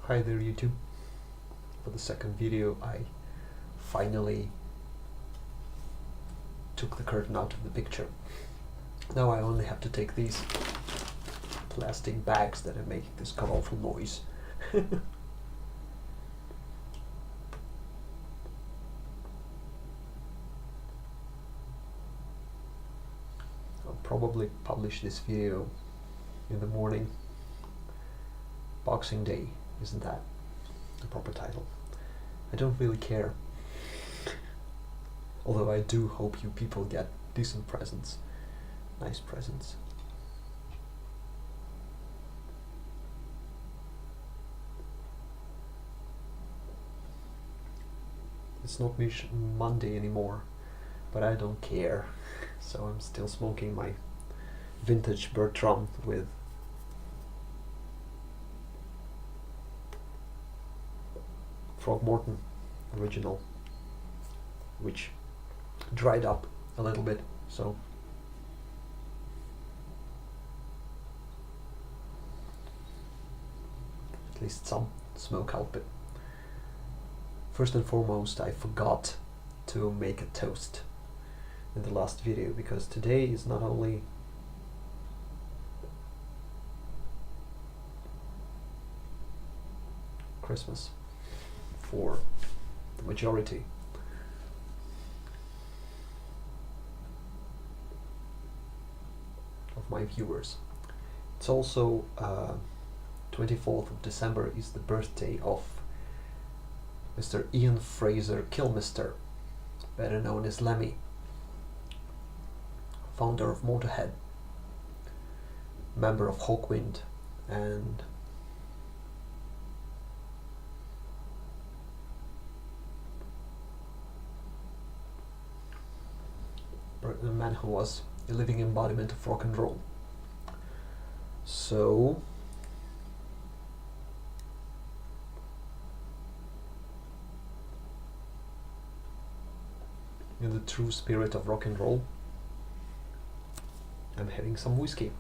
Hi there YouTube. For the second video I finally took the curtain out of the picture. Now I only have to take these plastic bags that are making this colorful noise. I'll probably publish this video in the morning. Boxing Day, isn't that the proper title? I don't really care. Although I do hope you people get decent presents. Nice presents. It's not Monday anymore, but I don't care. So I'm still smoking my vintage Bertram with Frogmorton original, which dried up a little bit, so at least some smoke output. First and foremost, I forgot to make a toast in the last video, because today is not only Christmas for the majority of my viewers. It's also 24th of December is the birthday of Mr. Ian Fraser Kilmister, better known as Lemmy, founder of Motorhead, member of Hawkwind, and a man who was a living embodiment of rock and roll. So in the true spirit of rock and roll, I'm having some whiskey.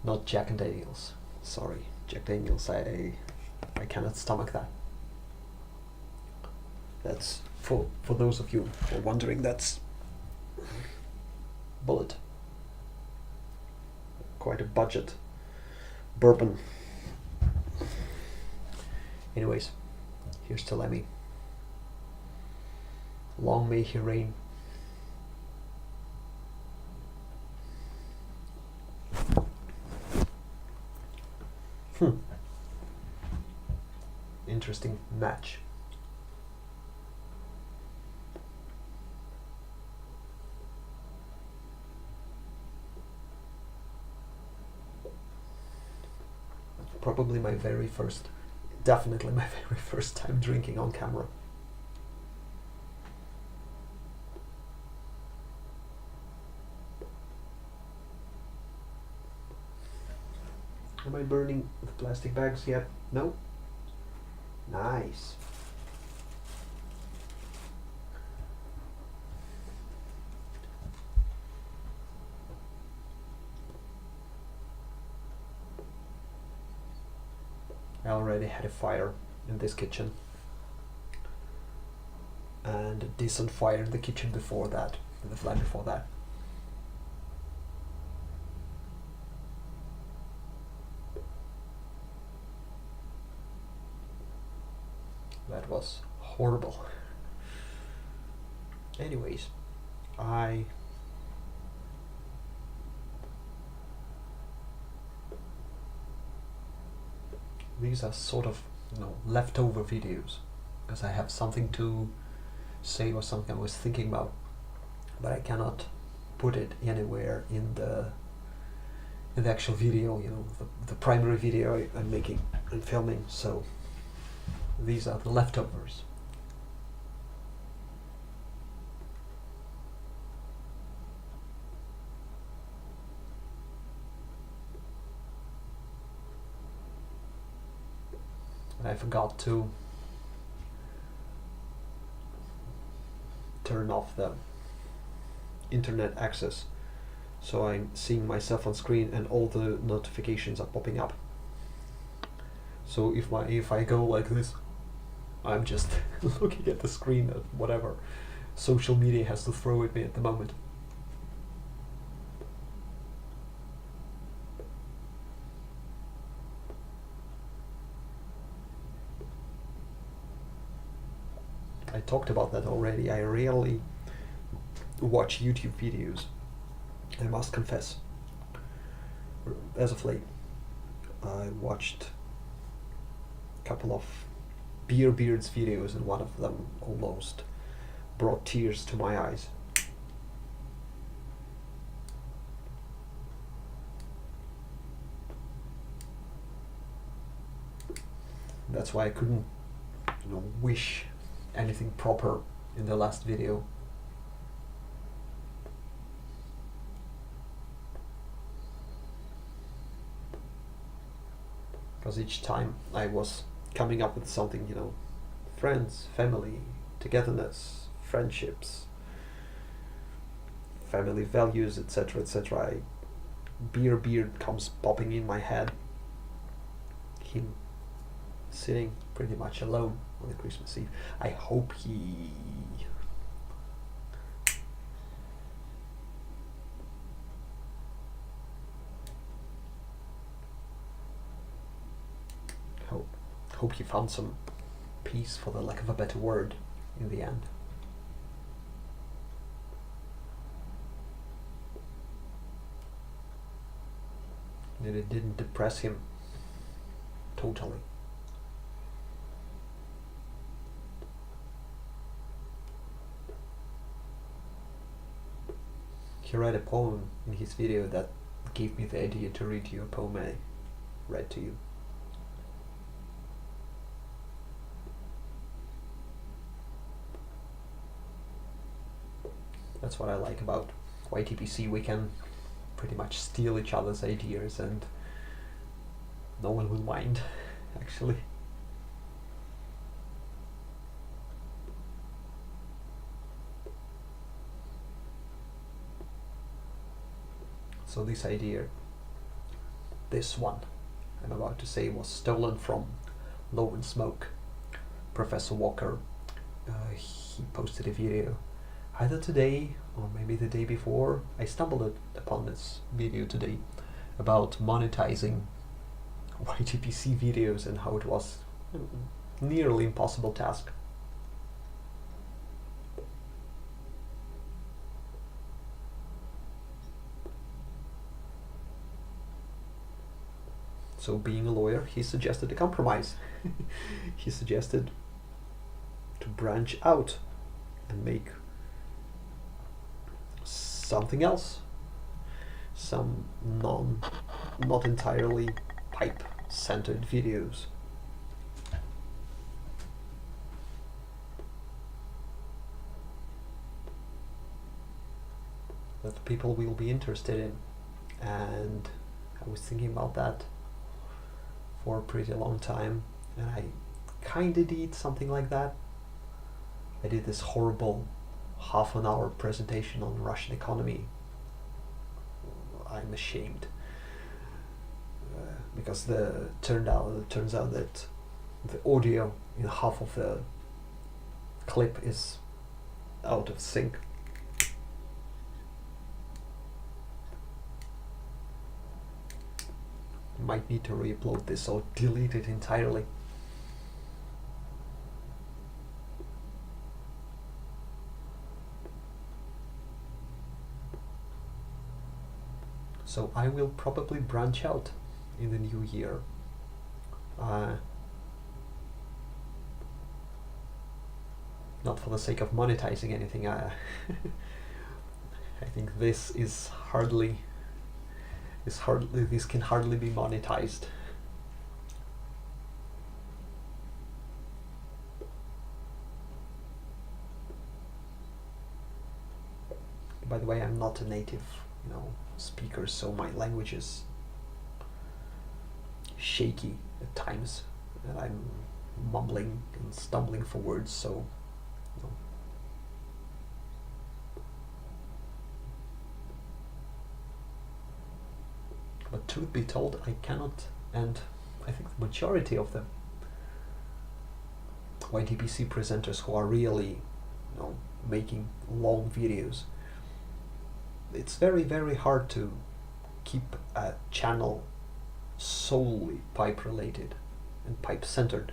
Not Jack and Daniels. Sorry, Jack Daniels, I cannot stomach that. That's for those of you who are wondering, that's Bulleit. Quite a budget bourbon. Anyways, here's to Lemmy. Long may he reign. Interesting match. Probably my very first, definitely my very first time drinking on camera. Am I burning the plastic bags yet? No? Nice. I already had a fire in this kitchen, and a decent fire in the kitchen before that, in the flat before that. That was horrible. Anyways, these are sort of, leftover videos, because I have something to say or something I was thinking about, but I cannot put it anywhere in the actual video, the primary video I'm making and filming. So these are the leftovers. I forgot to turn off the internet access, so I'm seeing myself on screen and all the notifications are popping up. So if I go like this, I'm just looking at the screen at whatever social media has to throw at me at the moment. I talked about that already. I rarely watch YouTube videos, I must confess. As of late, I watched a couple of Beer Beards videos, and one of them almost brought tears to my eyes. That's why I couldn't, wish anything proper in the last video. Because each time I was coming up with something, friends, family, togetherness, friendships, family values, etc., etc. Beer Beard comes popping in my head. Him sitting pretty much alone on the Christmas Eve. I hope he hope he found some peace, for the lack of a better word, in the end. That it didn't depress him totally. He read a poem in his video that gave me the idea to read you a poem I read to you. That's what I like about YTPC. We can pretty much steal each other's ideas and no one will mind, actually. So this idea, this one I'm about to say, was stolen from Low and Smoke. Professor Walker, he posted a video either today or maybe the day before. I stumbled upon this video today about monetizing YTPC videos and how it was a nearly impossible task. So, being a lawyer, he suggested a compromise. He suggested to branch out and make something else, some not entirely pipe-centered videos. That people will be interested in. And I was thinking about that for a pretty long time, and I kinda did something like that. I did this horrible half-an-hour presentation on Russian economy. I'm ashamed because turns out that the audio in half of the clip is out of sync. Might need to re-upload this or delete it entirely. So I will probably branch out in the new year. Not for the sake of monetizing anything. I think this can hardly be monetized. By the way, I'm not a native, speaker, so my language is shaky at times, and I'm mumbling and stumbling for words, so But truth be told, I cannot, and I think the majority of the YTPC presenters who are really, making long videos, it's very, very hard to keep a channel solely pipe related and pipe centered.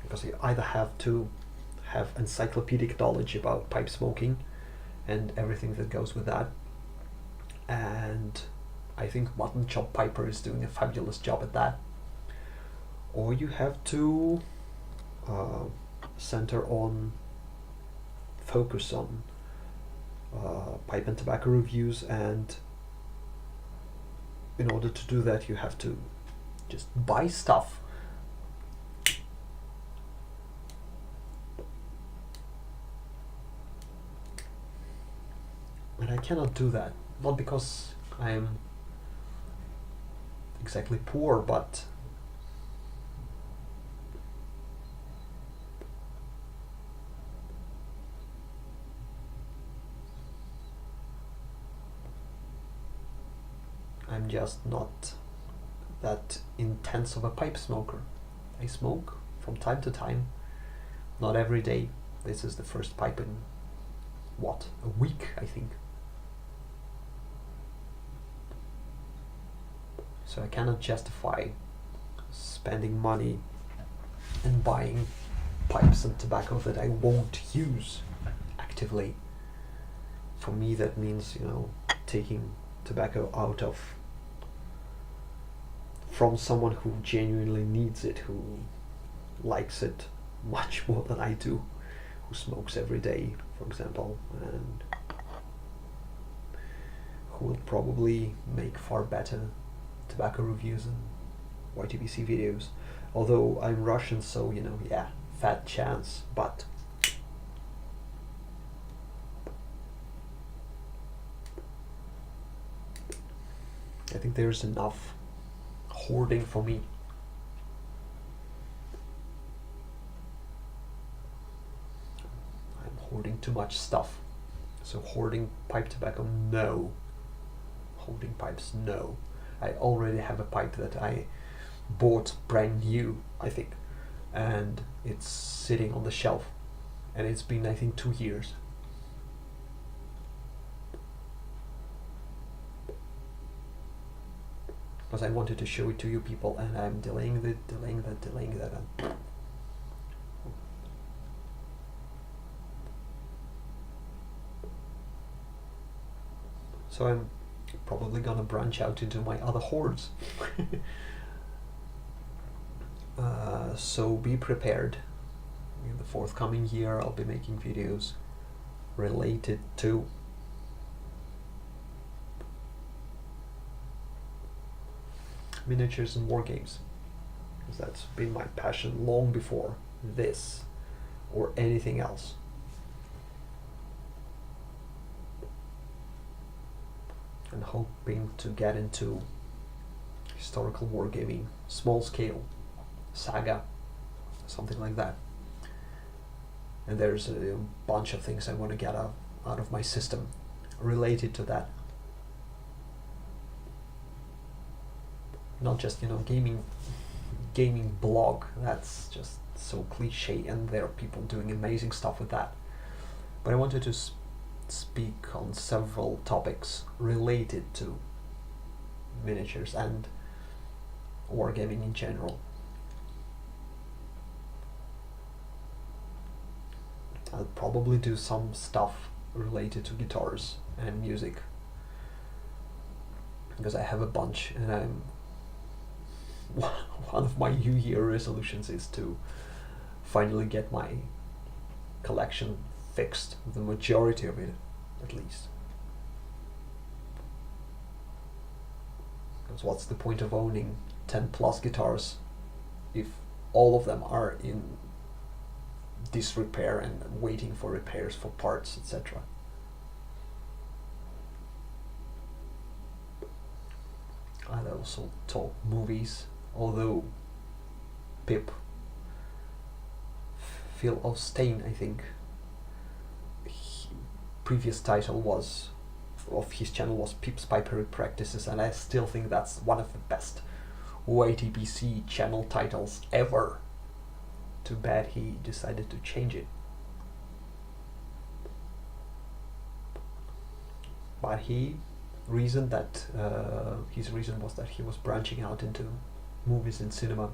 Because you either have to have encyclopedic knowledge about pipe smoking and everything that goes with that, and I think Mutton Chop Piper is doing a fabulous job at that, or you have to focus on pipe and tobacco reviews, and in order to do that you have to just buy stuff. And I cannot do that, not because I am exactly poor, but I'm just not that intense of a pipe smoker. I smoke from time to time, not every day. This is the first pipe in, a week, I think. So I cannot justify spending money and buying pipes and tobacco that I won't use actively. For me that means, taking tobacco out from someone who genuinely needs it, who likes it much more than I do, who smokes every day, for example, and who will probably make far better tobacco reviews and YTPC videos. Although I'm Russian, so fat chance, but I think there's enough hoarding for me. I'm hoarding too much stuff. So hoarding pipe tobacco, no. Hoarding pipes, no. I already have a pipe that I bought brand new, I think, and it's sitting on the shelf, and it's been, I think, 2 years. Because I wanted to show it to you people, and I'm delaying that. So I'm probably gonna branch out into my other hoards. So be prepared. In the forthcoming year I'll be making videos related to miniatures and war games, because that's been my passion long before this or anything else. And hoping to get into historical wargaming, small scale, saga, something like that. And there's a bunch of things I want to get out of my system related to that. Not just gaming blog, that's just so cliche, and there are people doing amazing stuff with that. But I wanted to speak on several topics related to miniatures and wargaming in general. I'll probably do some stuff related to guitars and music, because I have a bunch, and I'm one of my New Year resolutions is to finally get my collection fixed, the majority of it at least. Because what's the point of owning 10 plus guitars if all of them are in disrepair and waiting for repairs, for parts, etc. I'd also talk movies, although Pip, Phil Ostain, I think, previous title was of his channel was Peeps Pipery Practices, and I still think that's one of the best OATBC channel titles ever. Too bad he decided to change it. But his reason was that he was branching out into movies and cinema.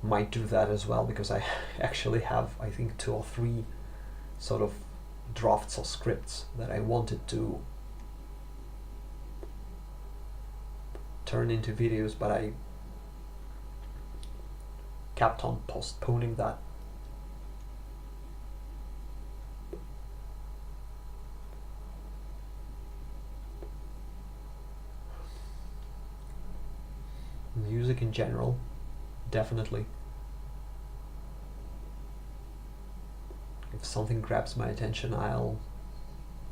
Might do that as well, because I actually have, I think, 2 or 3 sort of drafts or scripts that I wanted to turn into videos, but I kept on postponing that. Music in general, definitely. If something grabs my attention,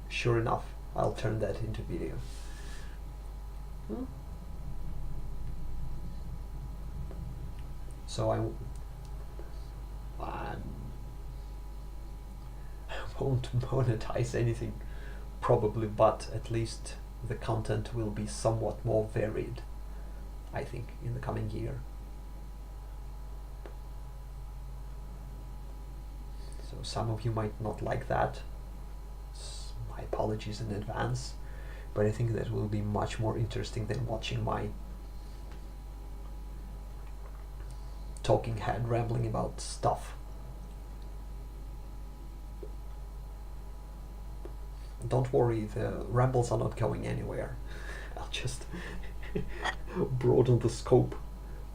sure enough, I'll turn that into video. So I won't monetize anything, probably, but at least the content will be somewhat more varied, I think, in the coming year. So some of you might not like that. My apologies in advance, but I think that will be much more interesting than watching my talking head rambling about stuff. Don't worry, the rambles are not going anywhere. I'll just broaden the scope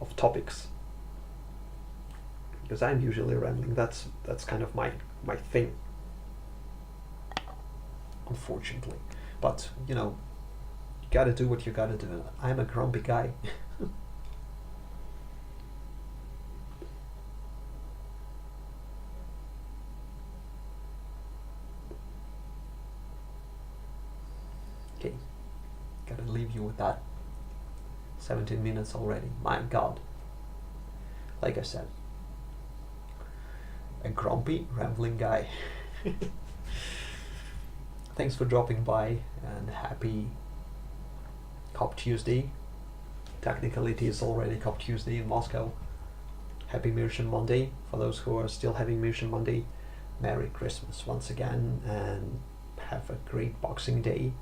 of topics, because I'm usually rambling. That's kind of my thing, unfortunately. But you know, you gotta do what you gotta do. I'm a grumpy guy. Okay, gotta leave you with that. 17 minutes already, my god. Like I said, a grumpy, rambling guy. Thanks for dropping by, and happy Cop Tuesday. Technically it is already Cop Tuesday in Moscow. Happy Merchant Monday for those who are still having Merchant Monday. Merry Christmas once again, and have a great Boxing Day.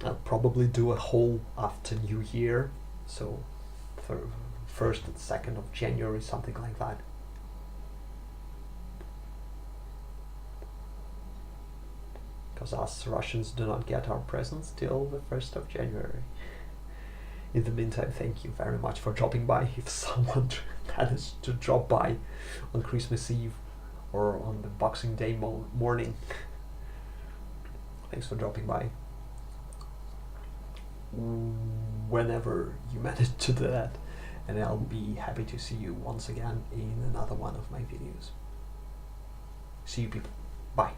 I'll probably do a whole after New Year, so for 1st and 2nd of January, something like that. Because us Russians do not get our presents till the 1st of January. In the meantime, thank you very much for dropping by. If someone managed to drop by on Christmas Eve or on the Boxing Day morning, thanks for dropping by. Whenever you manage to do that, and I'll be happy to see you once again in another one of my videos. See you people. Bye.